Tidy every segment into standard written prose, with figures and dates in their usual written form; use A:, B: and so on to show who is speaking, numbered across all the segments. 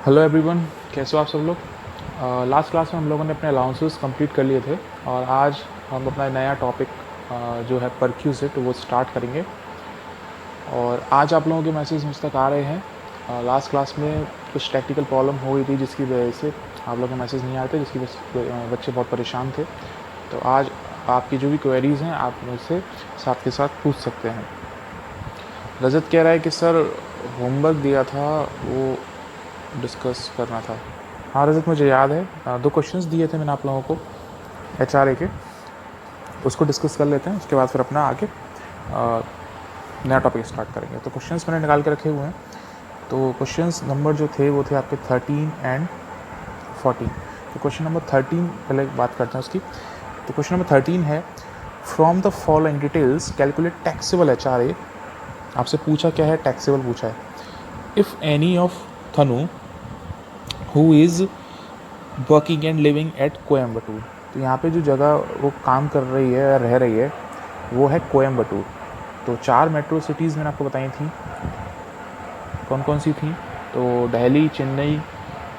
A: Hello everyone, कैसे हो आप सब लोग। लास्ट क्लास में हम लोगों ने अपने अलाउंसेस कंप्लीट कर लिए थे और आज हम अपना नया टॉपिक जो है परक्यूजिट वो स्टार्ट करेंगे। और आज आप लोगों के मैसेज मुझ तक आ रहे हैं। लास्ट क्लास में कुछ टेक्निकल प्रॉब्लम हो गई थी जिसकी वजह से आप लोगों के मैसेज नहीं आए थे, जिसकी वजह से बच्चे बहुत परेशान थे। तो आज आपकी जो भी क्वेरीज़ हैं आप मुझसे साथ के साथ पूछ सकते हैं। रजत कह रहा है कि सर होमवर्क दिया था वो डिस्कस करना था। हाँ रजत, मुझे याद है, 2 क्वेश्चंस दिए थे मैंने आप लोगों को HRA के, उसको डिस्कस कर लेते हैं। उसके बाद फिर अपना आगे नया टॉपिक स्टार्ट करेंगे। तो क्वेश्चंस मैंने निकाल के रखे हुए हैं। तो क्वेश्चंस नंबर जो थे वो थे आपके 13 एंड 14। तो क्वेश्चन नंबर 13 पहले बात करते हैं उसकी। तो क्वेश्चन नंबर 13 है, from the following details calculate taxable HRA। आपसे पूछा क्या है, टैक्सेबल पूछा है। If any of Thanu who is working and living at Coimbatore. तो यहाँ पे जो जगह वो काम कर रही है या रह रही है वो है कोयम्बटूर। तो 4 मेट्रो सिटीज़ मैंने आपको बताई थी, कौन कौन सी थी। तो दिल्ली, चेन्नई,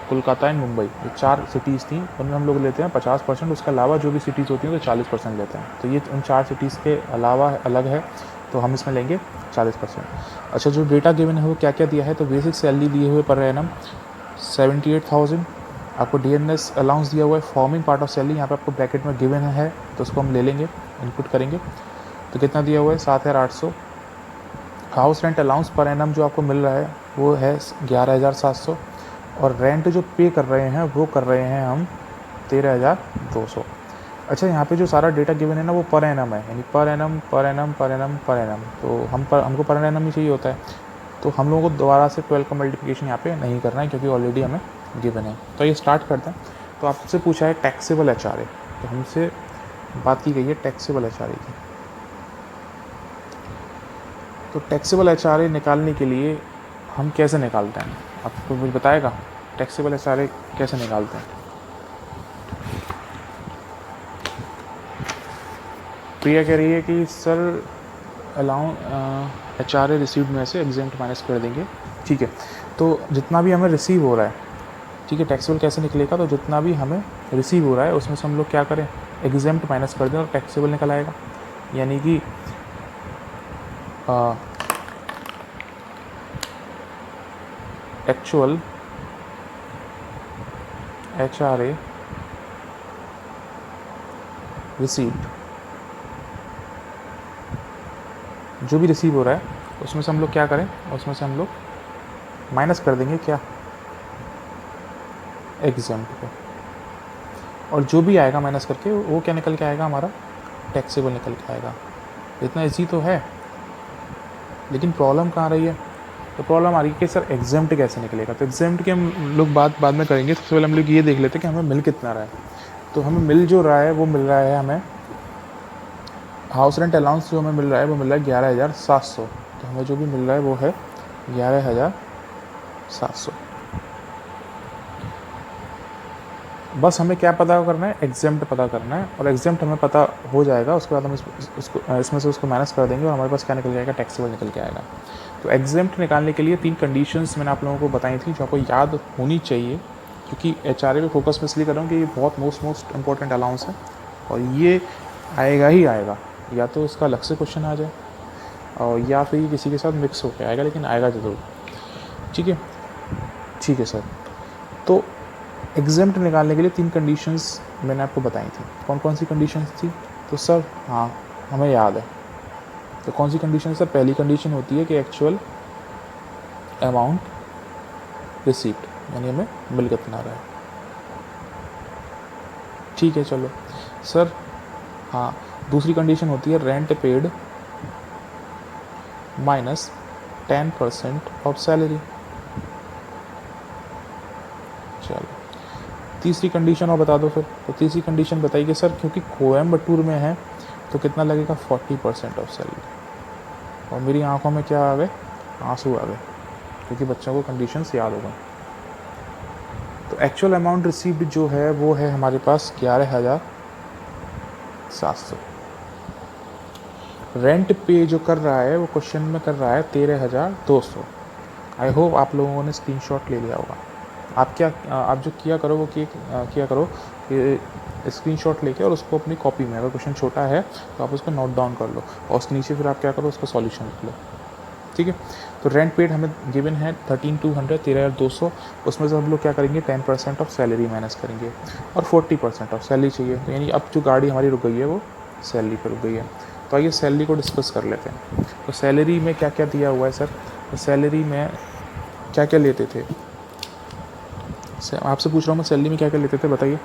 A: कोलकाता एंड मुंबई, ये 4 सिटीज़ थी। उनमें हम लोग लेते हैं 50%। उसके अलावा जो भी सिटीज़ होती हैं तो 40% लेते हैं। तो ये उन 4 सिटीज़ के अलावा अलग है, तो हम इसमें लेंगे 40%। अच्छा, जो डेटा गिवन है वो क्या क्या दिया है। तो बेसिक सैलरी दिए हुए पर एनम 78,000। आपको DNS अलाउंस दिया हुआ है, फॉर्मिंग पार्ट ऑफ सैलरी यहाँ पे आपको ब्रैकेट में गिवन है, तो उसको हम ले लेंगे, इनपुट करेंगे। तो कितना दिया हुआ है, 7,800। House rent allowance per annum जो आपको मिल रहा है वो है 11,700। और रेंट जो पे कर रहे हैं वो कर रहे हैं हम 13,200। अच्छा, यहाँ पे जो सारा डेटा गिवन है ना वो पर एनम है, यानी per annum per annum per annum per annum. तो हमको पर एनम ही चाहिए होता है। तो हम लोगों को दोबारा से 12 का मल्टीप्लिकेशन यहाँ पे नहीं करना है क्योंकि ऑलरेडी हमें गिवन है। तो ये स्टार्ट करते हैं। तो आपसे पूछा है टैक्सेबल HRA, तो हमसे बात की गई है टैक्सेबल HRA की। तो टैक्सेबल HRA निकालने के लिए हम कैसे निकालते हैं, आपको मुझे बताएगा टैक्सेबल HRA कैसे निकालते हैं। प्रिया कह रही है कि सर HRA रिसीव्ड में से एग्जेम्प्ट माइनस कर देंगे। ठीक है, तो जितना भी हमें रिसीव हो रहा है, ठीक है, टैक्सेबल कैसे निकलेगा, तो जितना भी हमें रिसीव हो रहा है उसमें से हम लोग क्या करें, एग्जेम्प्ट माइनस कर दें और टैक्सेबल निकल आएगा। यानी कि एक्चुअल HRA रिसीव्ड, जो भी रिसीव हो रहा है उसमें से हम लोग क्या करें, उसमें से हम लोग माइनस कर देंगे क्या, एग्जेम्प्ट को। और जो भी आएगा माइनस करके वो क्या निकल के आएगा, हमारा टैक्सेबल निकल के आएगा। इतना इजी तो है, लेकिन प्रॉब्लम कहाँ रही है। तो प्रॉब्लम आ रही है कि सर एग्जेम्प्ट कैसे निकलेगा। तो एग्जेम्प्ट की हम लोग बाद में करेंगे। सबसे पहले हम लोग ये देख लेते हैं कि हमें मिल कितना रहा है। तो हमें मिल जो रहा है वो मिल रहा है, हमें हाउस रेंट अलाउंस जो हमें मिल रहा है वो मिल रहा है 11,700। तो हमें जो भी मिल रहा है वो है 11,700। बस हमें क्या पता करना है, एग्जेम्प्ट पता करना है। और एग्जेम्प्ट हमें पता हो जाएगा, उसके बाद हम इसमें से उसको माइनस कर देंगे और हमारे पास क्या निकल जाएगा, टैक्सेबल निकल के आएगा। तो एग्जेम्प्ट निकालने के लिए 3 कंडीशंस मैंने आप लोगों को बताई थी जो आपको याद होनी चाहिए, क्योंकि HRA पे फोकस में इसलिए कर रहा हूँ कि ये बहुत मोस्ट इंपॉर्टेंट अलाउंस है और ये आएगा ही आएगा। या तो इसका अलग से क्वेश्चन आ जाए और या फिर ये किसी के साथ मिक्स होकर आएगा, लेकिन आएगा ज़रूर। ठीक है, ठीक है सर। तो एग्जेम्प्ट निकालने के लिए 3 कंडीशंस मैंने आपको बताई थी। कौन कौन सी कंडीशंस थी, तो सर हाँ हमें याद है। तो कौन सी कंडीशन सर, पहली कंडीशन होती है कि एक्चुअल अमाउंट रिसीप्ट, यानी हमें मिल कितना रहा है। ठीक है चलो सर। हाँ, दूसरी कंडीशन होती है rent paid minus 10% of salary. चलो तीसरी कंडीशन और बता दो फिर। तो तीसरी कंडीशन बताइए सर, क्योंकि कोयम्बटूर में है तो कितना लगेगा, 40% ऑफ सैलरी। और मेरी आंखों में क्या आ गए, आंसू आ गए, क्योंकि बच्चों को कंडीशंस याद हो गए। तो एक्चुअल अमाउंट रिसीव्ड जो है वो है हमारे पास 11,700। रेंट पे जो कर रहा है वो क्वेश्चन में कर रहा है 13,200। आई होप आप लोगों ने स्क्रीनशॉट ले लिया होगा। आप जो किया करो वो किया करो कि स्क्रीनशॉट लेके और उसको अपनी कॉपी में, अगर क्वेश्चन छोटा है तो आप उसको नोट डाउन कर लो और उसके नीचे फिर आप क्या करो, उसका सॉल्यूशन लिख लो, ठीक है। तो रेंट पेड हमें गिवन है 13,200, 13,200। उसमें से हम लोग क्या करेंगे, 10% ऑफ सैलरी माइनस करेंगे और 40% ऑफ सैलरी चाहिए। तो यानी अब जो गाड़ी हमारी रुक गई है वो सैलरी पर रुक गई है। तो आइए सैलरी को डिस्कस कर लेते हैं। तो सैलरी में क्या क्या दिया हुआ है सर? तो सैलरी में क्या क्या लेते थे, आपसे पूछ रहा हूँ मैं, सैलरी में क्या क्या लेते थे बताइए।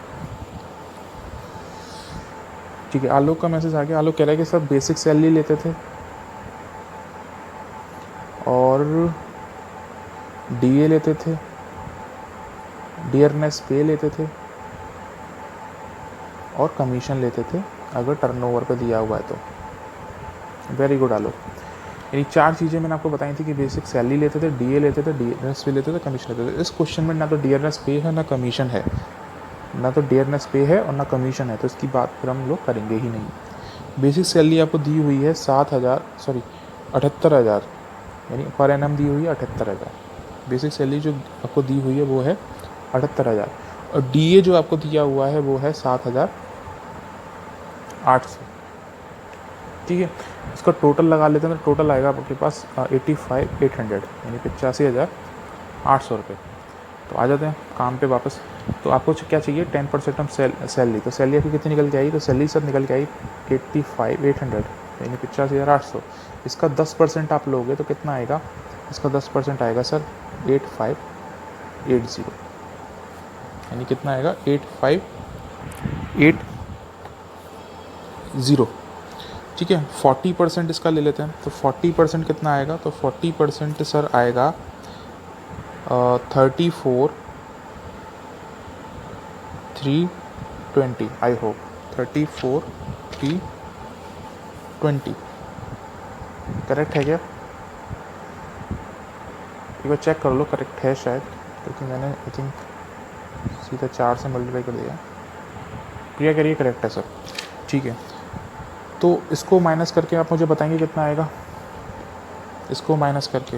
A: ठीक है, आलोक का मैसेज आ गया। आलोक कह रहा है कि सर बेसिक सैलरी लेते थे और डीए लेते थे, डियरनेस पे लेते थे और कमीशन लेते थे अगर टर्नओवर पे दिया हुआ है तो। वेरी गुड आलोक। यानी 4 चीज़ें मैंने आपको बताई थी कि बेसिक सैलरी लेते थे, डीए लेते थे, डियरनेस पे लेते थे, कमीशन लेते थे। इस क्वेश्चन में ना तो डियरनेस पे है ना कमीशन है, ना तो डियरनेस पे है और ना कमीशन है, तो इसकी बात फिर हम लोग करेंगे ही नहीं। बेसिक सैलरी आपको दी हुई है 78,000, यानी पर एनम दी हुई है 78,000। बेसिक सैलरी जो आपको दी हुई है वो है 78,000 और डीए जो आपको दिया हुआ है वो है 7,800, ठीक है। इसका टोटल लगा लेते हैं तो टोटल आएगा आपके पास 85,800, यानी 85,800 रुपये। तो आ जाते हैं काम पे वापस। तो आपको क्या चाहिए, 10% ऑफ सैलरी। तो सैलरी आपकी कितनी निकल के आई? तो सैलरी सर निकल के आई 85,800, यानी 85,800। इसका 10% आप लोगे तो कितना आएगा? इसका 10% आएगा सर 8580, यानी कितना आएगा 8580, ठीक है। 40% इसका ले लेते हैं, तो 40% कितना आएगा? तो 40% सर आएगा 34,320, आई होप 34,320 करेक्ट है क्या? एक बार चेक कर लो, करेक्ट है शायद, क्योंकि मैंने आई थिंक सीधा 4 से मल्टीप्लाई कर दिया। प्रिया करिए करेक्ट है सर, ठीक है। तो इसको माइनस करके आप मुझे बताएंगे कितना आएगा? इसको माइनस करके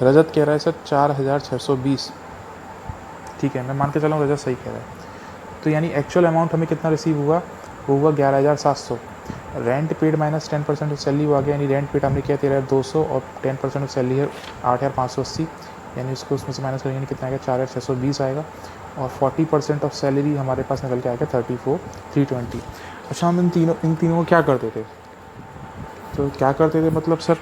A: रजत कह रहा है सर 4,620, ठीक है, मैं मान के चला हूँ रजत सही कह रहा है। तो यानी एक्चुअल अमाउंट हमें कितना रिसीव हुआ? वो हुआ 11,700। Rent paid minus 10% of salary हुआ गया, यानी रेंट पेड हमने किया 13,200 और 10% ऑफ सैलरी है 8,580, यानी उसको उसमें से माइनस करेंगे कितना आएगा? 4,620 आएगा और 40% ऑफ सैलरी हमारे पास निकल के आएगा 34,320। अच्छा, हम इन तीनों को क्या करते थे? तो क्या करते थे मतलब सर,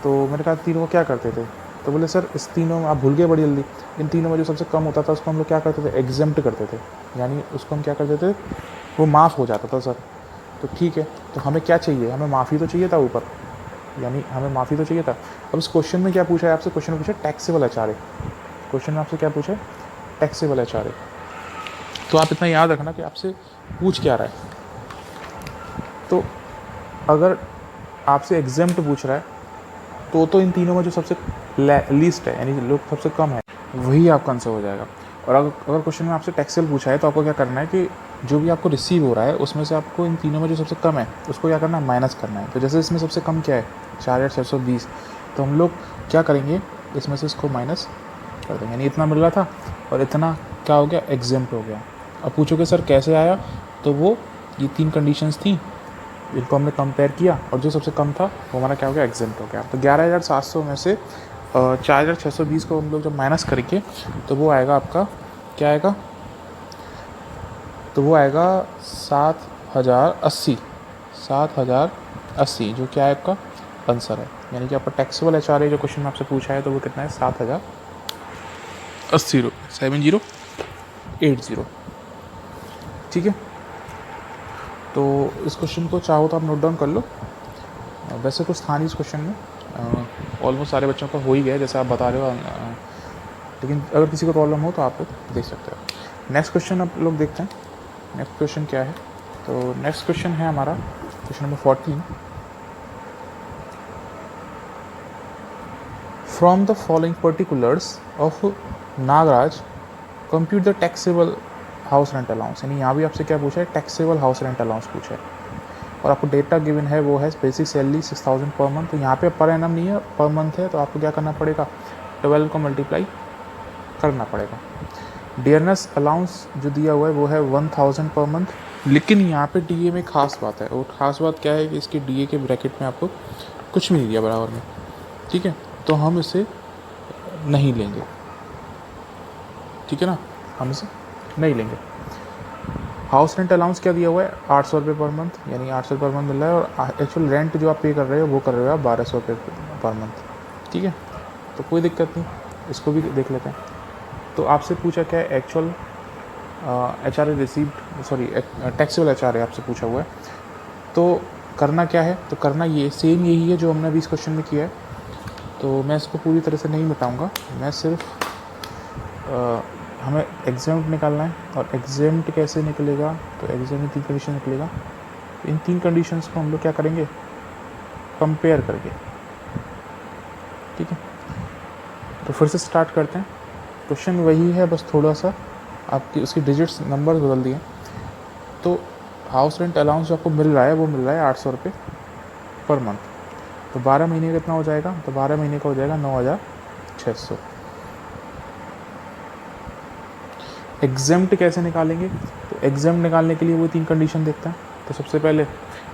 A: तो मैंने कहा तीनों को क्या करते थे? तो बोले सर इस तीनों में आप भूल गए बड़ी जल्दी। इन तीनों में जो सबसे कम होता था उसको हम लोग क्या करते थे? एग्जेम्प्ट करते थे, यानी उसको हम क्या करते थे? वो माफ़ हो जाता था सर। तो ठीक है, तो हमें क्या चाहिए? हमें माफ़ी तो चाहिए था ऊपर, यानी हमें माफ़ी तो चाहिए था। अब इस क्वेश्चन में क्या पूछा है आपसे? क्वेश्चन में पूछा टैक्सेबल एचआरए। क्वेश्चन में आपसे क्या पूछा है? Taxable HRA. तो आप इतना याद रखना कि आपसे पूछ क्या रहा है। तो अगर आपसे एग्जेम्प्ट पूछ रहा है तो इन तीनों में जो सबसे लीस्ट है, यानी लोग सबसे कम है, वही आपका आंसर हो जाएगा। और अगर क्वेश्चन में आपसे टैक्सेबल पूछा है तो आपको क्या करना है कि जो भी आपको रिसीव हो रहा है उसमें से आपको इन तीनों में जो सबसे कम है उसको क्या करना है? माइनस करना है। तो जैसे इसमें सबसे कम क्या है? 4,620, तो हम लोग क्या करेंगे? इसमें से इसको माइनस कर देंगे, यानी इतना मिल रहा था और इतना क्या हो गया? एग्जेम्प्ट हो गया। अब पूछोगे सर कैसे आया? तो वो ये 3 कंडीशंस थी, इनको हमने कंपेयर किया और जो सबसे कम था वो हमारा क्या हो गया? एग्जेम्प्ट हो गया। तो 11,700 में से 4,620 को हम लोग जब माइनस करेंगे तो वो आएगा आपका, क्या आएगा? तो वो आएगा 7,080, जो क्या है आपका आंसर है। यानी कि आपका टैक्सेबल एचआरए जो क्वेश्चन में आपसे पूछा है तो वो कितना है? 7,080 रुपये, 7080, ठीक है। तो इस क्वेश्चन को चाहो तो आप नोट डाउन कर लो। वैसे कुछ था नहीं इस क्वेश्चन में, ऑलमोस्ट सारे बच्चों का हो ही गया जैसे आप बता रहे हो, लेकिन अगर किसी को प्रॉब्लम हो तो आप लोग देख सकते हो। नेक्स्ट क्वेश्चन आप लोग देखते हैं। नेक्स्ट क्वेश्चन क्या है? तो नेक्स्ट क्वेश्चन है हमारा question number 14। From the following particulars of Nagraj compute the taxable house rent allowance. यानी यहाँ भी आपसे क्या पूछा है? टैक्सेबल हाउस रेंट अलाउंस पूछा है। और आपको डेटा गिवन है वो है बेसिक सैलरी 6000 पर मंथ। तो यहाँ पे पर एनम नहीं है, पर मंथ है, तो आपको क्या करना पड़ेगा, 12 को मल्टीप्लाई करना पड़ेगा। डियरनेस अलाउंस जो दिया हुआ है वो है 1000 पर मंथ। लेकिन यहाँ पे डीए में खास बात है, और ख़ास बात क्या है कि इसके डीए के ब्रैकेट में आपको कुछ भी नहीं दिया बराबर में, ठीक है, तो हम इसे नहीं लेंगे, ठीक है ना, हम इसे नहीं लेंगे। हाउस रेंट अलाउंस क्या दिया हुआ है, 800 रुपये पर मंथ, यानी 800 रुपये पर मंथ मिल रहा है, और एक्चुअल रेंट जो आप पे कर रहे हो वो कर रहे हो आप 1200 रुपये पर मंथ, ठीक है, तो कोई दिक्कत नहीं, इसको भी देख लेते हैं। तो आपसे पूछा क्या है, actual H R received, sorry taxable H R आपसे पूछा हुआ है, तो करना क्या है, तो करना ये सेम यही है जो हमने अभी इस क्वेश्चन में किया है। तो मैं इसको पूरी तरह से नहीं मिटाऊंगा, मैं सिर्फ हमें एग्जाम्प्ट निकालना है, और एग्जाम्प्ट कैसे निकलेगा, तो एग्जाम में 3 कंडीशन निकलेगा। इन 3 कंडीशंस को हम लोग क्या करेंगे, कंपेयर करके, ठीक है। तो फिर से स्टार्ट करते हैं, क्वेश्चन वही है, बस थोड़ा सा आपकी उसकी डिजिट्स नंबर बदल दिए। तो हाउस रेंट अलाउंस जो आपको मिल रहा है वो मिल रहा है 800 रुपये पर मंथ, तो 12 महीने का कितना हो जाएगा, तो 12 महीने का हो जाएगा 9600। एग्जाम्प्ट कैसे निकालेंगे, तो एग्जाम्प्ट निकालने के लिए वो 3 कंडीशन देखते हैं। तो सबसे पहले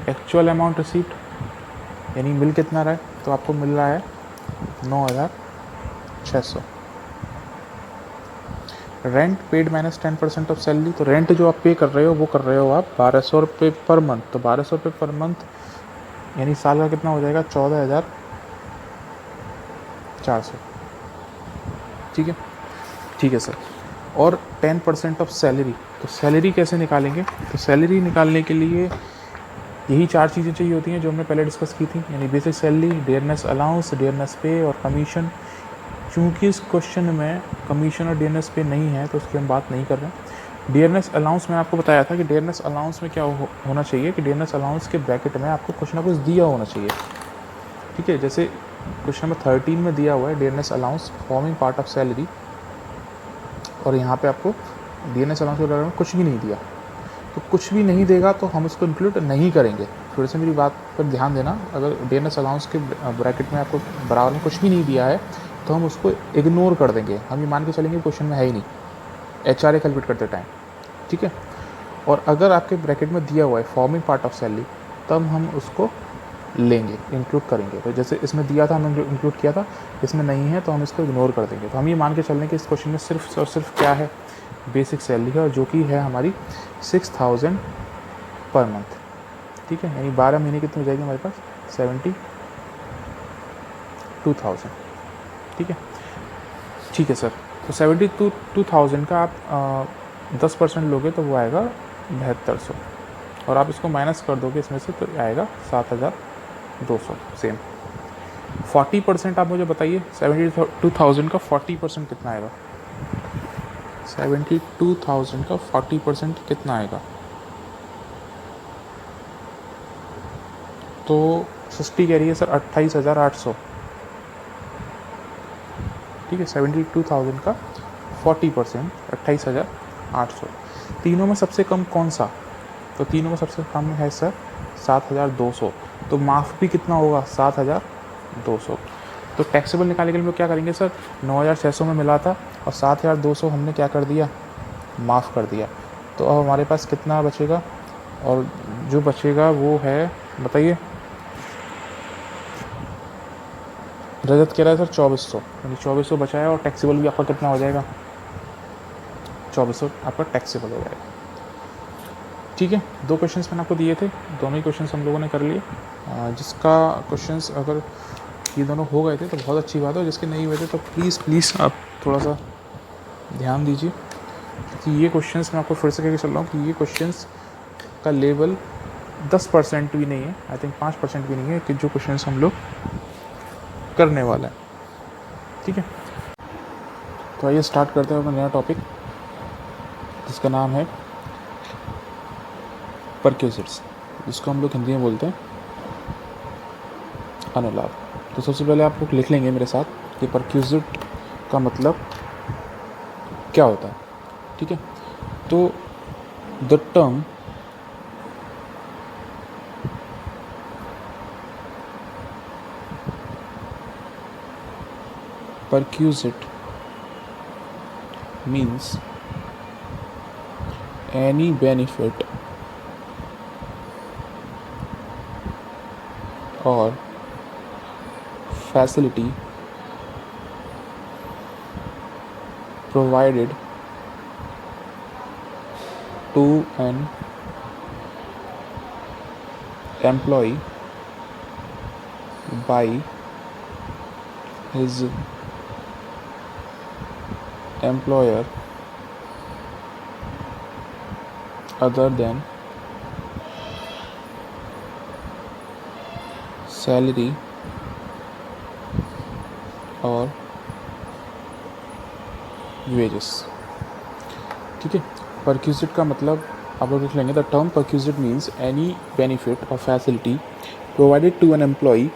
A: एक्चुअल अमाउंट रिसीप्ट, यानी मिल कितना रहा है, तो आपको मिल रहा है 9600। Rent paid minus 10% of salary, तो रेंट जो आप पे कर रहे हो वो कर रहे हो आप 1200 रुपये पर मंथ, तो 1200 रुपये पर मंथ यानी साल का कितना हो जाएगा, 14400, ठीक है, ठीक है सर। और 10% ऑफ सैलरी, तो सैलरी कैसे निकालेंगे, तो सैलरी निकालने के लिए यही 4 चीज़ें चाहिए होती हैं जो हमने पहले डिस्कस की थी, यानी basic salary, dearness allowance, dearness पे और कमीशन। चूँकि इस क्वेश्चन में कमीशन और डियरनेस पे नहीं है तो उसकी हम बात नहीं कर रहे हैं। डियरनेस अलाउंस में आपको बताया था कि डियरनेस अलाउंस में क्या होना चाहिए कि डियरनेस अलाउंस के ब्रैकेट में आपको कुछ ना कुछ दिया होना चाहिए, ठीक है। जैसे क्वेश्चन नंबर 13 में दिया हुआ है dearness allowance forming part of salary, और यहाँ पे आपको डियरनेस अलाउंस के बारे में कुछ भी नहीं दिया, तो कुछ भी नहीं देगा तो हम इसको इंक्लूड नहीं करेंगे। फिर से मेरी बात पर ध्यान देना, अगर डियरनेस अलाउंस के ब्रैकेट में आपको बराबर में कुछ भी नहीं दिया है तो हम उसको इग्नोर कर देंगे, हम ये मान के चलेंगे क्वेश्चन में है ही नहीं, एच आर ए कैलकुलेट करते टाइम, ठीक है। और अगर आपके ब्रैकेट में दिया हुआ है फॉर्मिंग पार्ट ऑफ सैलरी, तब हम उसको लेंगे, इंक्लूड करेंगे। तो जैसे इसमें दिया था हमने इंक्लूड किया था, इसमें नहीं है तो हम इसको इग्नोर कर देंगे। तो हम ये मान के चल रहे हैं कि इस क्वेश्चन में सिर्फ और सिर्फ क्या है, बेसिक सैलरी है, और जो कि है हमारी 6000 पर मंथ, ठीक है, यानी 12 महीने कितनी हो जाएगी हमारे पास, 72,000, ठीक है, ठीक है सर। तो 72,000 का आप 10% लोगे तो वो आएगा 7200, और आप इसको माइनस कर दोगे इसमें से तो आएगा 7200 सेम। 40% आप मुझे बताइए, 72,000 का 40% कितना आएगा, 72,000 का 40% कितना आएगा, तो 50 कह रही है सर 28,800, ठीक है। 72,000 का 40% 28,800। तीनों में सबसे कम कौन सा, तो तीनों में सबसे कम है सर 7,200, तो माफ़ भी कितना होगा 7,200। तो टैक्सेबल निकालने के लिए हम लोग क्या करेंगे सर, 9,600 में मिला था और 7,200 हमने क्या कर दिया, माफ़ कर दिया। तो अब हमारे पास कितना बचेगा, और जो बचेगा वो है, बताइए, रजत कह रहा है सर 2400, यानी 2400 बचा है, और टैक्सेबल भी आपका कितना हो जाएगा, 2400 आपका टैक्सेबल हो जाएगा, ठीक है। 2 क्वेश्चंस मैंने आपको दिए थे, दोनों ही क्वेश्चंस हम लोगों ने कर लिए। जिसका क्वेश्चंस अगर ये दोनों हो गए थे तो बहुत अच्छी बात है, जिसके नहीं हुए थे तो प्लीज़ आप थोड़ा सा ध्यान दीजिए, क्योंकि ये क्वेश्चंस मैं आपको फिर से कह के चल रहा हूँ कि ये क्वेश्चंस का लेवल 10% भी नहीं है, आई थिंक 5% भी नहीं है कि जो क्वेश्चंस हम लोग करने वाला है, ठीक है। तो आइए स्टार्ट करते हैं अपना नया टॉपिक, जिसका नाम है परक्यूजिट्स, जिसको हम लोग हिंदी में बोलते हैं अनुलाभ। तो सबसे पहले आप लोग लिख लेंगे मेरे साथ कि परक्यूजिट का मतलब क्या होता है, ठीक है। तो the term perquisite means any benefit or facility provided to an employee by his employer other than salary और wages। ठीक है, perquisite का मतलब आप लोग लिख लेंगे, the term perquisite means any benefit or facility provided to an employee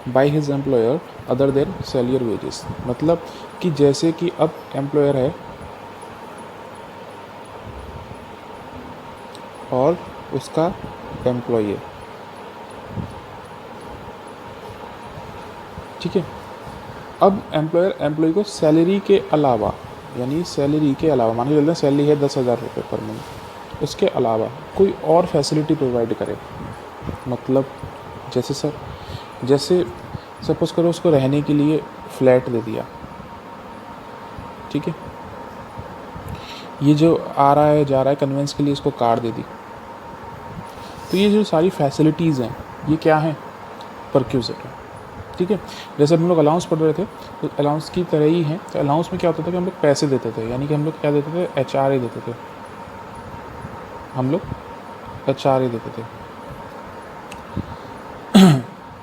A: by his employer other than salary or wages. मतलब कि जैसे कि अब एम्प्लॉयर है और उसका एम्प्लॉई है, ठीक है। अब एम्प्लॉयर एम्प्लॉई को सैलरी के अलावा, यानी सैलरी के अलावा मान के चलते हैं सैलरी है 10,000 रुपये पर मंथ, उसके अलावा कोई और फैसिलिटी प्रोवाइड करे। मतलब जैसे सपोज़ करो उसको रहने के लिए फ्लैट दे दिया, ठीक है। ये जो आ रहा है जा रहा है कन्वेंस के लिए इसको कार दे दी। तो ये जो सारी फैसिलिटीज़ हैं ये क्या हैं, परक्यूजिट है, ठीक है। जैसे हम लोग अलाउंस पढ़ रहे थे तो अलाउंस की तरह ही हैं। तो अलाउंस में क्या होता था कि हम लोग पैसे देते थे, यानी कि हम लोग क्या देते थे, HRA देते थे, हम लोग HRA देते थे।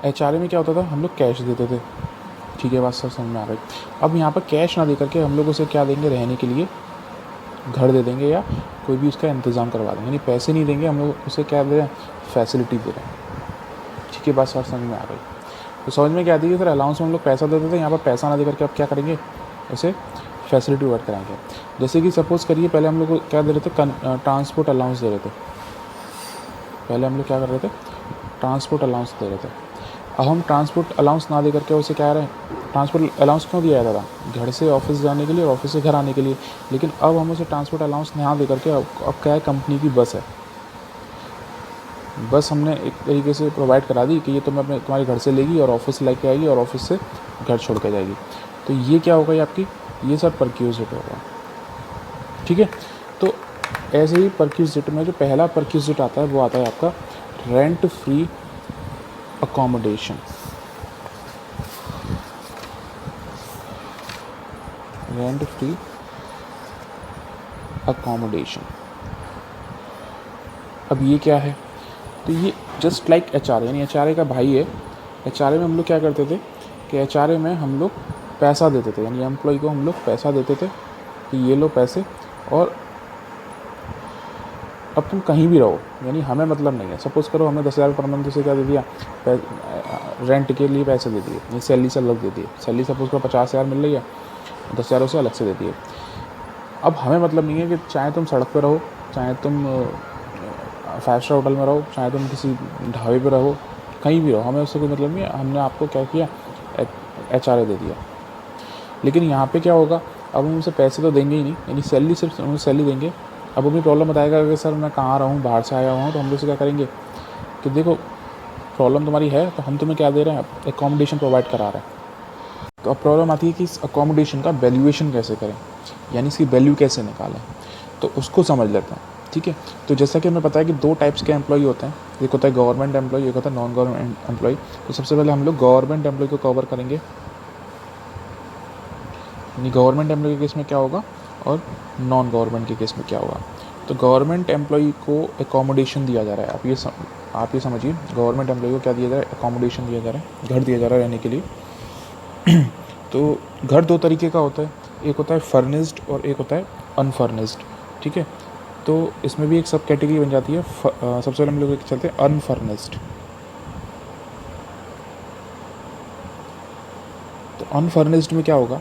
A: HRA में क्या होता था, हम लोग कैश देते थे, ठीक है, बात सब समझ में आ गई। अब यहाँ पर कैश ना दे करके हम लोग उसे क्या देंगे, रहने के लिए घर दे देंगे या कोई भी उसका इंतज़ाम करवा देंगे, यानी पैसे नहीं देंगे, हम लोग उसे क्या दे रहे हैं, फैसिलिटी दे रहे हैं, ठीक है, बात सब समझ में आ गई। तो समझ में क्या आती है, फिर अलाउंस में हम लोग पैसा देते थे, यहाँ पर पैसा ना दे करके अब क्या करेंगे, उसे फैसिलिटी प्रोवाइड कराएंगे। जैसे कि सपोज़ करिए पहले हम लोग क्या दे रहे थे, ट्रांसपोर्ट अलाउंस दे रहे थे, पहले हम लोग क्या कर रहे थे, ट्रांसपोर्ट अलाउंस दे रहे थे। अब हम ट्रांसपोर्ट अलाउंस ना दे करके उसे क्या रहे हैं, ट्रांसपोर्ट अलाउंस क्यों दिया जाता था, घर से ऑफिस जाने के लिए और ऑफिस से घर आने के लिए। लेकिन अब हम उसे ट्रांसपोर्ट अलाउंस ना दे करके अब क्या है, कंपनी की बस है, बस हमने एक तरीके से प्रोवाइड करा दी कि ये तुम्हें अपने तुम्हारे घर से लेगी और ऑफिस लेके आएगी और ऑफिस से घर छोड़ के जाएगी। तो ये क्या होगा, ये आपकी ये सब परक्यूजिट होगा, ठीक है। तो ऐसे ही परक्यूजिट में जो पहला परक्यूजिट आता है वो आता है आपका rent free accommodation. Rent free accommodation, अब ये क्या है, तो ये जस्ट लाइक HRA, यानी HRA का भाई है। HRA में हम लोग क्या करते थे कि HRA में हम लोग पैसा देते थे, यानी एम्प्लॉय को हम लोग पैसा देते थे कि ये लो पैसे और अब तुम कहीं भी रहो, यानी हमें मतलब नहीं है। सपोज़ करो हमें 10,000 पर मंथ से क्या दे दिया, रेंट के लिए पैसे दे दिए, ये सैलरी से अलग दे दिए। सैलरी सपोज़ करो 50,000 मिल रही है, 10,000 से अलग से दे दिए। अब हमें मतलब नहीं है कि चाहे तुम सड़क पर रहो, चाहे तुम 5 स्टार होटल में रहो, चाहे तुम किसी ढाबे पर रहो, कहीं भी रहो, हमें उससे कोई मतलब नहीं है। हमने आपको क्या किया, HRA दे दिया। लेकिन यहाँ पे क्या होगा, अब हम उसे पैसे तो देंगे ही नहीं, यानी सैलरी सिर्फ उन्हें सैलरी देंगे। अब अपनी प्रॉब्लम बताएगा कि सर मैं कहाँ रहा हूँ, बाहर से आया हुआ हूँ, तो हम लोग से क्या करेंगे कि देखो प्रॉब्लम तुम्हारी है तो हम तुम्हें क्या दे रहे हैं, एकोमोडेशन प्रोवाइड करा रहे हैं। तो अब प्रॉब्लम आती है कि इस अकोमोडेशन का वैल्यूएशन कैसे करें, यानी इसकी वैल्यू कैसे निकालें, तो उसको समझ लेते हैं, ठीक है। तो जैसा कि हमें पता है कि 2 टाइप्स के एम्प्लॉई होते हैं, एक होता है गवर्नमेंट एम्प्लॉई, एक होता है नॉन गवर्नमेंट एम्प्लॉई। तो सबसे पहले हम लोग गवर्नमेंट एम्प्लॉई को कवर करेंगे, यानी गवर्नमेंट एम्प्लॉई के केस में क्या होगा और नॉन गवर्नमेंट के केस में क्या होगा। तो गवर्नमेंट एम्प्लॉई को एकोमोडेशन दिया जा रहा है, आप ये समझिए, गवर्नमेंट एम्प्लॉई को क्या दिया जा रहा है, एकोमोडेशन दिया जा रहा है, घर दिया जा रहा है रहने के लिए। तो घर 2 तरीके का होता है, एक होता है फर्निश्ड और एक होता है अनफर्निश्ड, ठीक है। तो इसमें भी एक सब कैटेगरी बन जाती है। सबसे पहले हम लोग चलते हैं अनफर्निश्ड। तो अनफर्निश्ड में क्या होगा,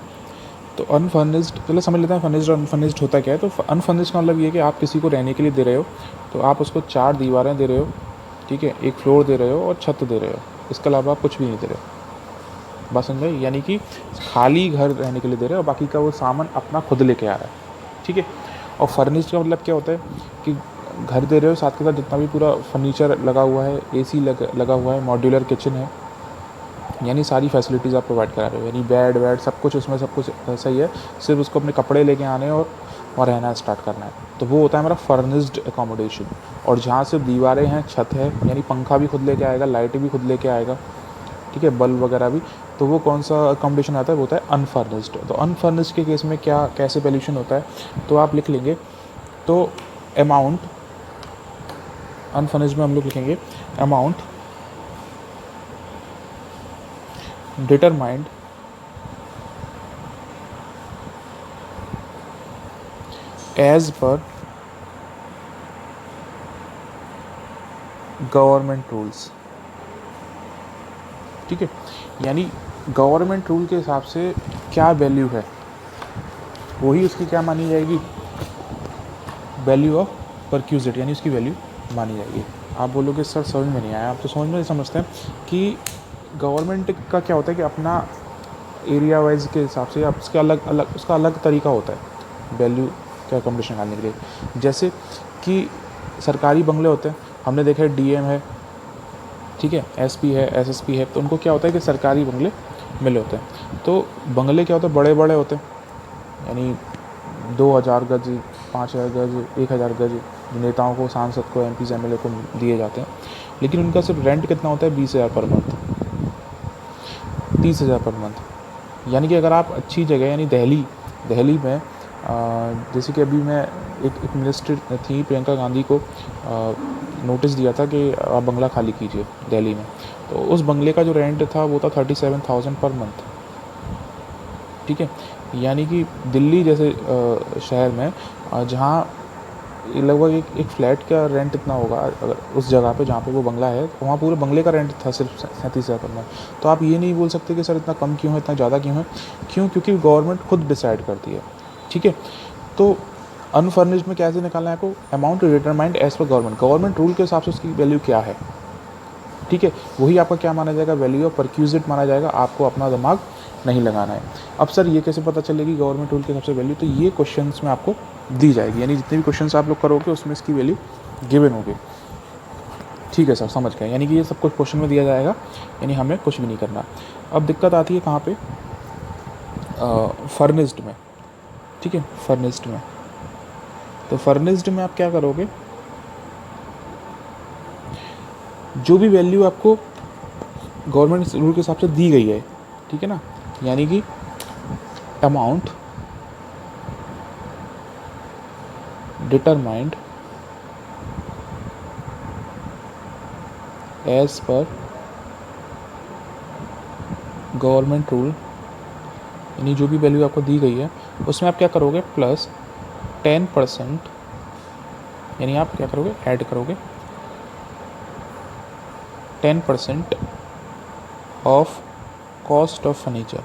A: तो अनफर्निश्ड पहले समझ लेते हैं फर्निश्ड और अनफर्निश्ड होता क्या है। तो अनफर्निश्ड का मतलब ये है कि आप किसी को रहने के लिए दे रहे हो, तो आप उसको 4 दीवारें दे रहे हो, ठीक है, 1 फ्लोर दे रहे हो और छत दे रहे हो, इसके अलावा आप कुछ भी नहीं दे रहे हो। बात समझ में, यानी कि खाली घर रहने के लिए दे रहे हैं और बाकी का वो सामान अपना खुद लेके आ रहा है, ठीक है। और फर्निश्ड का मतलब क्या होता है कि घर दे रहे हो, साथ के साथ जितना भी पूरा फर्नीचर लगा हुआ है, एसी लगा हुआ है, मॉड्यूलर किचन है, यानी सारी फैसिलिटीज़ आप प्रोवाइड करा रहे हो, यानी बेड वेड सब कुछ उसमें, सब कुछ सही है, सिर्फ उसको अपने कपड़े लेके आने और वहाँ रहना स्टार्ट करना है। तो वो होता है हमारा फर्निश्ड एकोमोडेशन। और जहाँ सिर्फ दीवारें हैं, छत है, यानी पंखा भी खुद लेके आएगा, लाइट भी खुद लेके आएगा, ठीक है, बल्ब वगैरह भी, तो वो कौन सा अकोमोडेशन आता है, वो होता है अनफर्निश्ड। तो अनफर्निश्ड के केस में क्या कैसे वैल्यूएशन होता है, तो आप लिख लेंगे, तो अमाउंट, अनफर्निश्ड में हम लोग लिखेंगे amount determined as per government rules, ठीक है। यानी गवर्नमेंट रूल के हिसाब से क्या वैल्यू है, वही उसकी क्या मानी जाएगी, वैल्यू ऑफ परक्यूजिट, यानी उसकी वैल्यू मानी जाएगी। आप बोलोगे सर समझ में नहीं आया, आप तो समझ में नहीं समझते हैं कि गवर्नमेंट का क्या होता है कि अपना एरिया वाइज के हिसाब से आप उसका उसका अलग तरीका होता है वैल्यू का अकोमोडेशन निकालने के लिए। जैसे कि सरकारी बंगले होते हैं, हमने देखा है डीएम है, ठीक है, एसपी है, एसएसपी है, तो उनको क्या होता है कि सरकारी बंगले मिले होते हैं। तो बंगले क्या होते हैं, बड़े बड़े होते हैं, यानी 2000 गज, 5000 गज, 1000 गज नेताओं को, सांसद को, एमपी एमएलए को दिए जाते हैं। लेकिन उनका सिर्फ रेंट कितना होता है, 20,000 पर मंथ, 30,000 पर मंथ। यानी कि अगर आप अच्छी जगह, यानी दिल्ली में जैसे कि अभी मैं एक मिनिस्टर थी प्रियंका गांधी को नोटिस दिया था कि आप बंगला खाली कीजिए दिल्ली में, तो उस बंगले का जो रेंट था वो था 37,000 पर मंथ, ठीक है। यानी कि दिल्ली जैसे शहर में जहाँ लगभग एक फ्लैट का रेंट इतना होगा, अगर उस जगह पे जहाँ पे वो बंगला है, वहाँ पूरे बंगले का रेंट था सिर्फ 37,000 पर मंथ। तो आप ये नहीं बोल सकते कि सर इतना कम क्यों है, इतना ज़्यादा क्यों है, क्योंकि गवर्नमेंट खुद डिसाइड करती है, ठीक है। तो अनफर्निश्ड में कैसे निकालना है आपको, amount determined as per government rule के हिसाब से उसकी वैल्यू क्या है, ठीक है, वही आपका क्या माना जाएगा, वैल्यू ऑफ परक्यूजिट माना जाएगा। आपको अपना दिमाग नहीं लगाना है। अब सर ये कैसे पता चलेगी गवर्नमेंट रूल के हिसाब से वैल्यू, तो ये क्वेश्चंस में आपको दी जाएगी, यानी जितने भी क्वेश्चंस आप लोग करोगे उसमें इसकी वैल्यू गिवन होगी, ठीक है सर, समझ गए। यानी कि ये सब कुछ क्वेश्चन में दिया जाएगा, यानी हमें कुछ भी नहीं करना। अब दिक्कत आती है कहाँ पे, फर्निश्ड में, ठीक है, फर्निश्ड में। तो फर्निश्ड में आप क्या करोगे, जो भी वैल्यू आपको गवर्नमेंट रूल के हिसाब से दी गई है, ठीक है ना, यानी कि amount determined as per government rule, यानी जो भी वैल्यू आपको दी गई है उसमें आप क्या करोगे, प्लस 10%, यानी आप क्या करोगे, ऐड करोगे 10% of cost of furniture,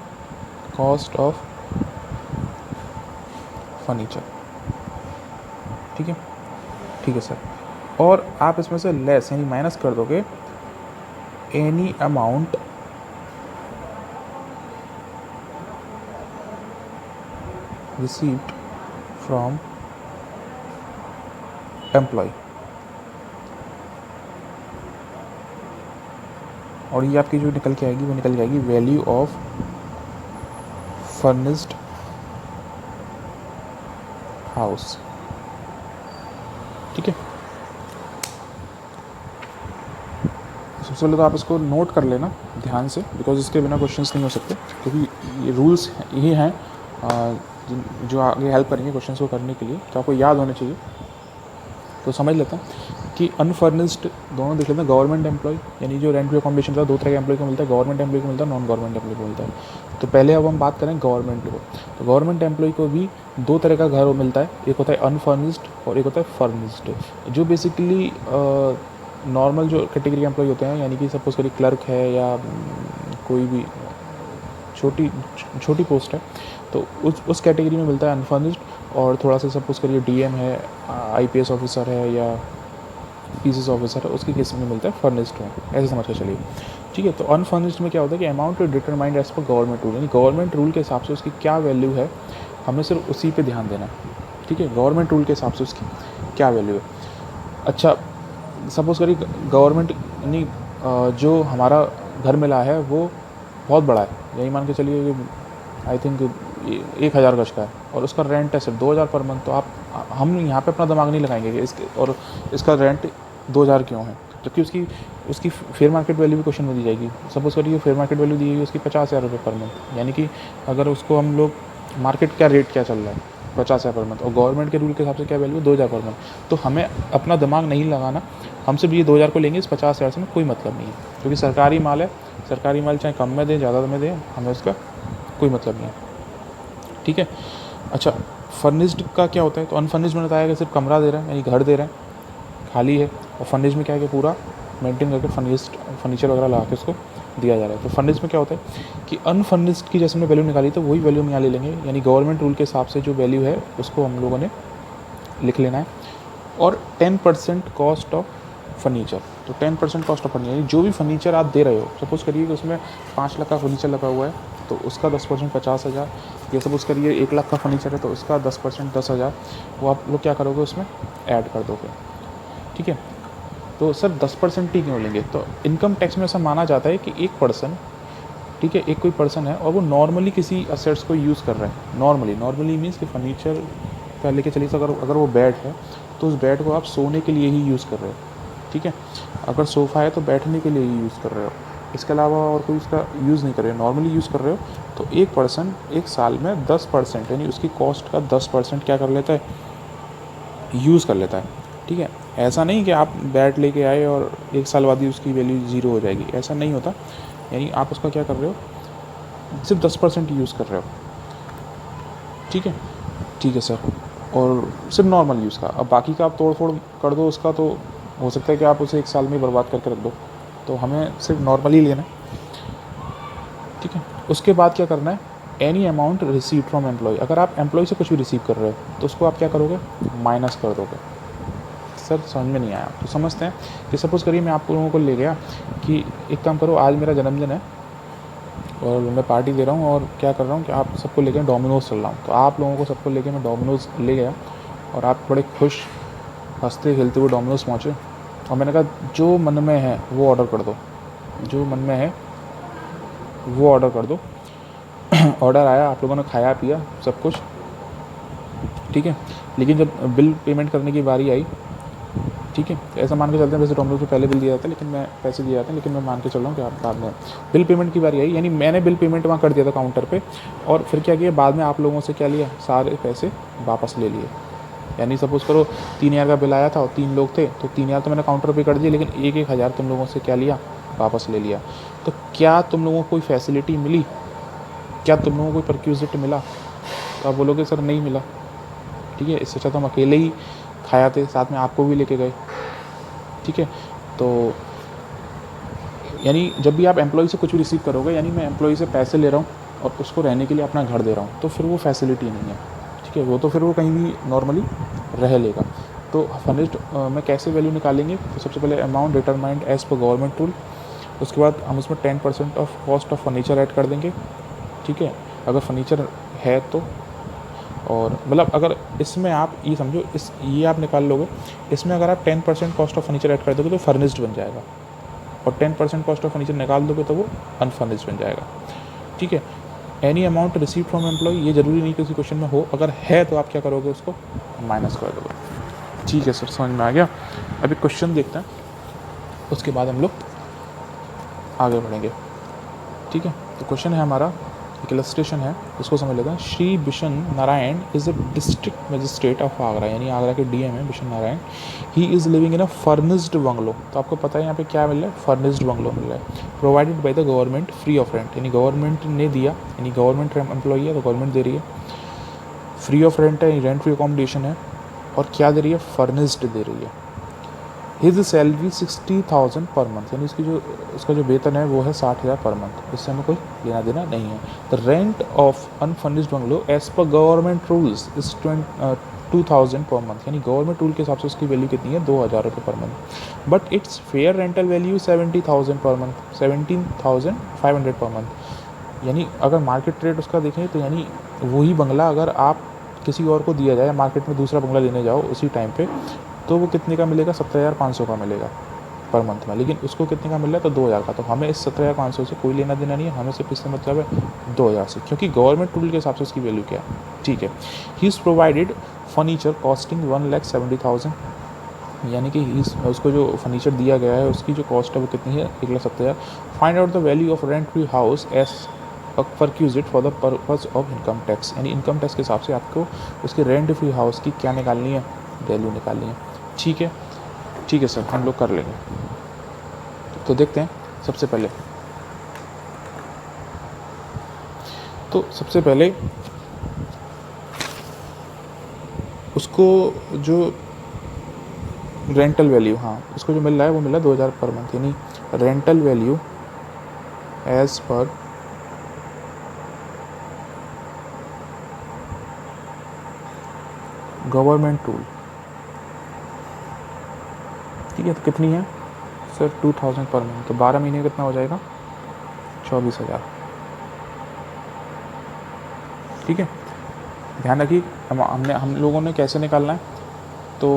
A: cost of furniture, ठीक है, ठीक है सर। और आप इसमें से लेस यानी माइनस कर दोगे any amount received from employ, और ये आपकी जो निकल के आएगी वो निकल जाएगी वैल्यू ऑफ फर्निश्ड हाउस, ठीक है। सबसे पहले तो आप इसको नोट कर लेना ध्यान से, बिकॉज इसके बिना क्वेश्चंस नहीं हो सकते, क्योंकि ये रूल्स यही हैं जो आगे हेल्प करेंगे क्वेश्चंस को करने के लिए, तो आपको याद होने चाहिए। तो समझ लेते हैं कि अनफर्निश्ड दोनों देख लेते हैं, गवर्नमेंट एम्प्लॉय, यानी जो रेंट अकोमोडेशन था, दो तरह के एम्प्लॉय को मिलता है, गवर्नमेंट एम्प्लॉय को मिलता है, नॉन गवर्नमेंट एम्प्लॉय को मिलता है। तो पहले अब हम बात करें गवर्नमेंट को, तो गवर्नमेंट एम्प्लॉय को भी दो तरह का घर मिलता है, एक होता है अनफर्निश्ड और एक होता है फर्निश्ड। जो बेसिकली नॉर्मल जो कैटेगरी एम्प्लॉय होते हैं, यानी कि सपोज करिए क्लर्क है या कोई भी छोटी पोस्ट है, तो उस कैटेगरी में मिलता है अनफर्निश्ड। और थोड़ा सा सपोज करिए डीएम है, आईपीएस ऑफिसर है, या पीसीस ऑफिसर है उसके केस में मिलता है फर्निश्ड में, ऐसे समझ के चलिए। ठीक है, तो अनफर्निश्ड में क्या होता है कि amount determined as per government rule, यानी गवर्नमेंट रूल के हिसाब से उसकी क्या वैल्यू है हमें सिर्फ उसी पे ध्यान देना है। ठीक है, गवर्नमेंट रूल के हिसाब से उसकी क्या वैल्यू है। अच्छा, सपोज़ करिए गवर्नमेंट यानी जो हमारा घर मिला है वो बहुत बड़ा है, यही मान के चलिए कि आई थिंक 1000 गज का है और उसका रेंट है सिर्फ 2000 पर मंथ। तो हम यहाँ पे अपना दिमाग नहीं लगाएंगे कि इसके और इसका रेंट 2000 क्यों है, जबकि उसकी फेयर मार्केट वैल्यू भी क्वेश्चन में दी जाएगी। सपोज़ करिए फेयर मार्केट वैल्यू दी गई उसकी 50,000 रुपये पर मंथ, यानी कि अगर उसको हम लोग मार्केट क्या रेट क्या चल रहा है 50,000 पर मंथ और गवर्नमेंट के रूल के हिसाब से क्या वैल्यू है 2000 पर मंथ, तो हमें अपना दिमाग नहीं लगाना। हम सिर्फ ये 2000 को लेंगे, इस 50,000 से कोई मतलब नहीं है, क्योंकि सरकारी माल है। सरकारी माल चाहे कम में दें ज़्यादा में दें, हमें उसका कोई मतलब नहीं है। ठीक है, अच्छा फर्निश्ड का क्या होता है, तो अनफर्निश्ड में बताया कि सिर्फ कमरा दे रहे हैं यानी घर दे रहे हैं खाली है, और फर्निश्ड में क्या है कि पूरा मेंटेन करके फर्निश्ड फर्नीचर वगैरह लगा के उसको दिया जा रहा है। तो फर्निश्ड में क्या होता है कि अनफर्निश्ड की जैसे हमने वैल्यू निकाली तो वही वैल्यू हम यहाँ ले लेंगे, यानी गवर्नमेंट रूल के हिसाब से जो वैल्यू है उसको हम लोगों ने लिख लेना है। और 10% कॉस्ट ऑफ फर्नीचर, तो 10% कॉस्ट ऑफ फर्नीचर यानी जो भी फर्नीचर आप दे रहे हो, सपोज़ करिए कि उसमें 5 लाख का फर्नीचर लगा हुआ है तो उसका 10% 50,000, या सपोज़ करिए 1 लाख का फर्नीचर है तो उसका 10% 10,000, वो आप लोग क्या करोगे उसमें ऐड कर दोगे। ठीक है, तो सर 10% ही क्यों लेंगे, तो इनकम टैक्स में ऐसा माना जाता है कि एक पर्सन, ठीक है, एक कोई पर्सन है और वो नॉर्मली किसी असेट्स को यूज़ कर रहा है, नॉर्मली मीन्स कि फर्नीचर का लेके चलिए, अगर वो बेड है तो उस बेड को आप सोने के लिए ही यूज़ कर रहे हो। ठीक है, अगर सोफ़ा है तो बैठने के लिए ही यूज़ कर रहे हो, इसके अलावा और कोई उसका यूज़ नहीं कर रहे हो, नॉर्मली यूज़ कर रहे हो। तो एक पर्सन एक साल में 10% यानी उसकी कॉस्ट का 10% क्या कर लेता है, यूज़ कर लेता है। ठीक है, ऐसा नहीं कि आप बैट लेके आए और एक साल बाद ही उसकी वैल्यू ज़ीरो हो जाएगी, ऐसा नहीं होता। यानी आप उसका क्या कर रहे हो, सिर्फ 10% यूज़ कर रहे हो। ठीक है सर, और सिर्फ नॉर्मल यूज़ का, अब बाकी का आप तोड़ फोड़ कर दो उसका, तो हो सकता है कि आप उसे एक साल में बर्बाद करके रख दो। तो हमें सिर्फ नॉर्मल ही लेना है। ठीक है, उसके बाद क्या करना है, any amount receive from employ, अगर आप एम्प्लॉय से कुछ भी रिसीव कर रहे हो तो उसको आप क्या करोगे, माइनस कर दोगे। सर समझ में नहीं आया, तो समझते हैं कि सपोज़ करिए मैं आप लोगों को ले गया कि एक काम करो, आज मेरा जन्मदिन है और मैं पार्टी दे रहा हूँ और क्या कर रहा हूँ कि आप सबको लेके डोमिनोज़ चल रहा हूँ, तो आप लोगों को सबको लेके मैं डोमिनोज़ ले गया और आप बड़े खुश हंसते खेलते हुए डोमिनोज़ पहुँचे और मैंने कहा जो मन में है वो ऑर्डर कर दो, जो मन में है वो ऑर्डर कर दो। ऑर्डर आया, आप लोगों ने खाया पिया सब कुछ, ठीक है, लेकिन जब बिल पेमेंट करने की बारी आई, ठीक है, ऐसा मान के चलते हैं, वैसे डोमिनोज़ को पहले बिल दिया जाता है लेकिन मैं पैसे दिए जाते हैं, लेकिन मैं मान के चल रहा हूँ कि आप बाद में बिल पेमेंट की बारी आई, यानी मैंने बिल पेमेंट वहाँ कर दिया था काउंटर पे, और फिर क्या किया बाद में आप लोगों से क्या लिया, सारे पैसे वापस ले लिए। यानी सपोज़ करो 3000 का बिल आया था और 3 लोग थे, तो 3000 तो मैंने काउंटर पे कर दिया, लेकिन 1,000 तुम लोगों से क्या लिया, वापस ले लिया। तो क्या तुम लोगों को कोई फैसिलिटी मिली, क्या तुम लोगों को कोई परक्यूजिट मिला, तो आप बोलोगे सर नहीं मिला। ठीक है, इससे अच्छा तो हम अकेले ही खाया थे, साथ में आपको भी लेके गए। ठीक है, तो यानी जब भी आप एम्प्लॉय से कुछ भी रिसीव करोगे, यानी मैं एम्प्लॉय से पैसे ले रहा हूँ और उसको रहने के लिए अपना घर दे रहा हूँ, तो फिर वो फैसिलिटी नहीं है। ठीक है, वो तो फिर वो कहीं भी नॉर्मली रह लेगा। तो फर्निश्ड में कैसे वैल्यू निकालेंगे, तो सबसे पहले amount determined as per government rule, उसके बाद हम उसमें 10% of cost of furniture add कर देंगे। ठीक है, अगर फर्नीचर है तो, और मतलब अगर इसमें आप ये समझो, ये आप निकाल लोगे, इसमें अगर आप 10% कॉस्ट ऑफ फर्नीचर ऐड कर दोगे तो फर्निश्ड बन जाएगा, और 10% कॉस्ट ऑफ फर्नीचर निकाल दोगे तो वो अनफर्निश्ड बन जाएगा। ठीक है, any amount receive from employ, ये ज़रूरी नहीं कि उसी क्वेश्चन में हो, अगर है तो आप क्या करोगे, उसको माइनस कर दोगे। ठीक है सर, समझ में आ गया। अभी क्वेश्चन देखते हैं, उसके बाद हम लोग आगे बढ़ेंगे। ठीक है, तो क्वेश्चन है हमारा, एक इलस्ट्रेशन है, इसको समझ लेते हैं। Shri Bishan Narayan is a district magistrate of Agra, यानी आगरा के डीएम है Bishan Narayan. He is living in a furnished bungalow, तो आपको पता है यहाँ पे क्या मिल रहा है, फर्निश्ड बंगलो मिल रहा है, provided by the government free of rent, यानी गवर्नमेंट ने दिया, यानी गवर्नमेंट एम्प्लॉई है तो गवर्नमेंट दे रही है, फ्री ऑफ रेंट है, रेंट फ्री अकोमोडेशन है, और क्या दे रही है, फर्निश्ड दे रही है। हिज सैलरी 60,000 पर मंथ, यानी उसका जो वेतन है वो है 60,000 पर मंथ, इससे हमें कोई लेना देना नहीं है। The rent of unfurnished bungalow as per government rules is 2000 per month, यानी गवर्नमेंट टूल के हिसाब से उसकी वैल्यू कितनी है 2000 रुपये per month. But it's fair rental value 70,000 per month, 17,500 पर मंथ। यानी अगर मार्केट रेट उसका देखें तो यानी वही बंगला अगर आप किसी और को दिया जाए, मार्केट में दूसरा बंगला लेने जाओ उसी टाइम पे, तो वो कितने का मिलेगा, 17,500 का मिलेगा पर मंथ में। लेकिन उसको कितने का मिल रहा है, तो 2000 का। तो हमें इस 17,500 से कोई लेना देना नहीं है, हमें सिर्फ इससे मतलब है 2000 से, क्योंकि गवर्नमेंट टूल के हिसाब से उसकी वैल्यू क्या है। ठीक है। He is provided furniture costing 1,70,000, यानी कि उसको जो फर्नीचर दिया गया है उसकी जो कॉस्ट है वो कितनी है, 1,70,000। Find out the value of rent free house as perquisite for the purpose of income tax, यानी इनकम टैक्स के हिसाब से आपको उसके रेंट फ्री हाउस की क्या निकालनी है, वैल्यू निकालनी है। ठीक है, ठीक है सर, हम लोग कर लेंगे। तो देखते हैं सबसे पहले, तो सबसे पहले उसको जो रेंटल वैल्यू, हाँ उसको जो मिल रहा है वो मिल रहा है 2000 पर मंथ, यानी rental value as per government rule. ठीक है, तो कितनी है सर, 2000 पर मंथ। तो 12 महीने कितना हो जाएगा, 24,000। ठीक है, ध्यान रखिए हम लोगों ने कैसे निकालना है। तो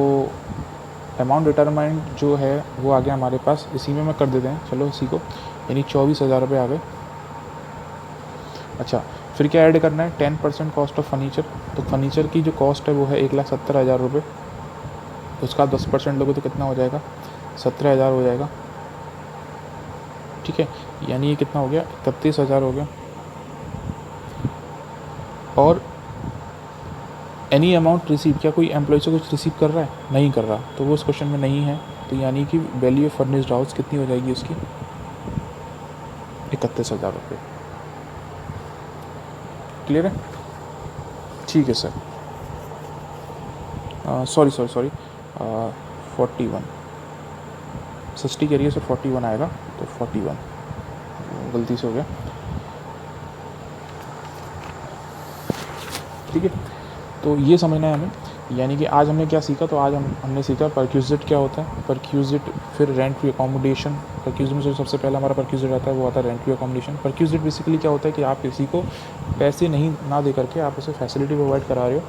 A: अमाउंट डिटरमाइंड जो है वो आ गया हमारे पास, इसी में मैं कर देते हैं, चलो इसी को, यानी 24,000 रुपये आ गए। अच्छा, फिर क्या ऐड करना है, 10% कॉस्ट ऑफ फर्नीचर। तो फर्नीचर की जो कॉस्ट है वो है 1,70,000 रुपये, उसका 10% लोगे तो कितना हो जाएगा, 17,000 हो जाएगा। ठीक है, यानी ये कितना हो गया, 31,000 हो गया। और एनी अमाउंट रिसीव, क्या कोई एम्प्लॉय से कुछ रिसीव कर रहा है, नहीं कर रहा, तो वो इस क्वेश्चन में नहीं है। तो यानी कि वैल्यू ऑफ फर्निश्ड हाउस कितनी हो जाएगी उसकी, 31,000 रुपये। क्लियर है, ठीक है सर। सॉरी 41 60 करिए सर, 41 आएगा, तो 41 गलती से हो गया। ठीक है, तो ये समझना है हमें। यानी कि आज हमने क्या सीखा, तो आज हमने सीखा परक्यूजिट क्या होता है, परक्यूजिट, फिर रेंट फ्री अकोमोडेशन। परक्यूजिट में जो सबसे पहला हमारा परक्यूजिट आता है वो आता है rent free accommodation. Perquisite basically क्या होता है कि आप किसी को पैसे नहीं ना दे करके आप उसे फैसिलिटी प्रोवाइड करा रहे हो।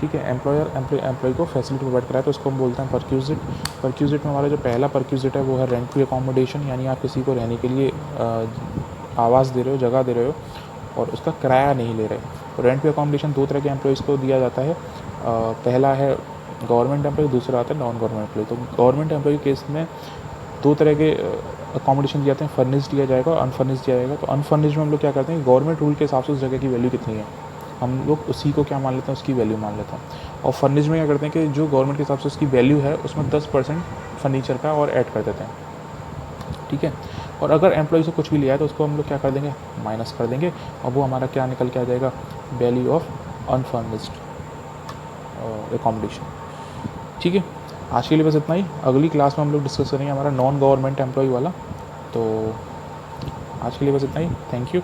A: ठीक है, एम्प्लॉय को फैसिलिटी प्रोवाइड कराए, तो उसको हम बोलते हैं परक्यूजिट। परक्यूजिट में हमारा जो पहला परक्यूजिट है वो है रेंट फ्री अकोमोडेशन, यानी आप किसी को रहने के लिए आवास दे रहे हो, जगह दे रहे हो और उसका किराया नहीं ले रहे। तो रेंट फ्री अकोमोडेशन दो तरह के एम्प्लॉयज़ को दिया जाता है। पहला है गवर्नमेंट एम्प्लॉय, दूसरा आता है नॉन गवर्नमेंट एम्प्लॉय। तो गवर्नमेंट एम्प्लॉय के केस में दो तरह के अकोमोडेशन दिए जाते हैं, फर्निश दिया जाएगा और अनफर्निश दिया जाएगा। तो अनफर्निश में हम लोग क्या करते हैं, गवर्नमेंट रूल के हिसाब से उस जगह की वैल्यू कितनी है हम लोग उसी को क्या मान लेते हैं, उसकी वैल्यू मान लेते हैं। और फर्निश में क्या करते हैं कि जो गवर्नमेंट के हिसाब से उसकी वैल्यू है उसमें 10% फर्नीचर का और ऐड कर देते हैं। ठीक है, और अगर एम्प्लॉय से कुछ भी लिया है तो उसको हम लोग क्या कर देंगे, माइनस कर देंगे, और वो हमारा क्या निकल के आ जाएगा, वैल्यू ऑफ अनफर्निश्ड एकोमोडेशन। ठीक है, आज के लिए बस इतना ही। अगली क्लास में हम लोग डिस्कस करेंगे हमारा नॉन गवर्नमेंट एम्प्लॉय वाला। तो आज के लिए बस इतना ही। Thank you,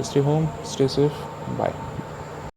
A: stay home, stay safe, bye.